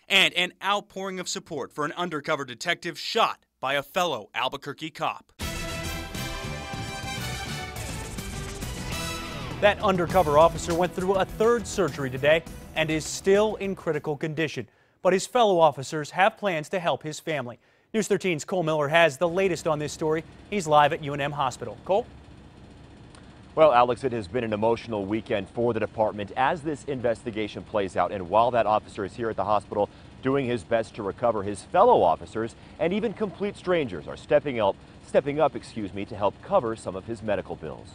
and an outpouring of support for an undercover detective shot by a fellow Albuquerque cop. That undercover officer went through a third surgery today and is still in critical condition. But his fellow officers have plans to help his family. News 13's Cole Miller has the latest on this story. He's live at UNM Hospital. Cole? Well, Alex, it has been an emotional weekend for the department as this investigation plays out. And while that officer is here at the hospital doing his best to recover, his fellow officers and even complete strangers are stepping up, to help cover some of his medical bills.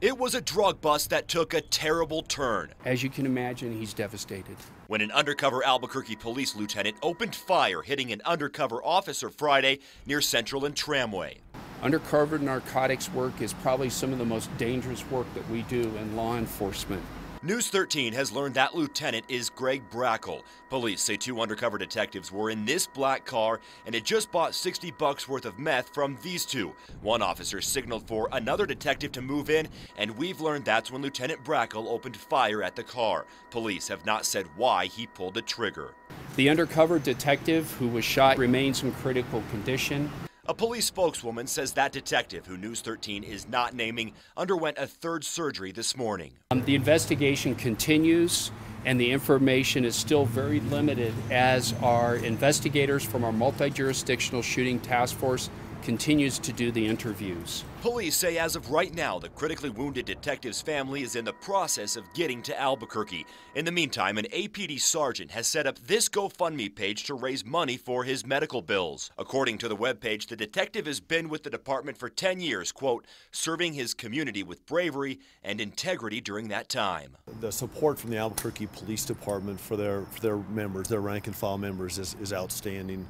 It was a drug bust that took a terrible turn. As you can imagine, he's devastated. When an undercover Albuquerque police lieutenant opened fire, hitting an undercover officer Friday near Central and Tramway. Undercover narcotics work is probably some of the most dangerous work that we do in law enforcement. News 13 has learned that lieutenant is Greg Brackle. Police say 2 undercover detectives were in this black car and had just bought $60 worth of meth from these 2. One officer signaled for another detective to move in, and we've learned that's when Lieutenant Brackle opened fire at the car. Police have not said why he pulled the trigger. The undercover detective who was shot remains in critical condition. A police spokeswoman says that detective, who News 13 is not naming, underwent a third surgery this morning. The investigation continues, and the information is still very limited as our investigators from our multi-jurisdictional shooting task force continues to do the interviews. Police say as of right now, the critically wounded detective's family is in the process of getting to Albuquerque. In the meantime, an APD sergeant has set up this GoFundMe page to raise money for his medical bills. According to the webpage, the detective has been with the department for 10 years, quote, serving his community with bravery and integrity during that time. The support from the Albuquerque Police Department for their members, their rank and file members, is outstanding.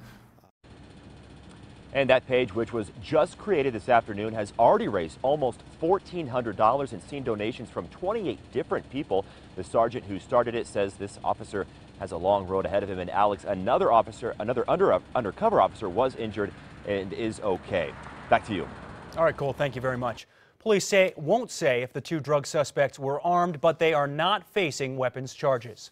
And that page, which was just created this afternoon, has already raised almost $1,400 and seen donations from 28 different people. The sergeant who started it says this officer has a long road ahead of him. And Alex, another undercover officer was injured and is okay. Back to you. All right, Cole, thank you very much. Police won't say if the 2 drug suspects were armed, but they are not facing weapons charges.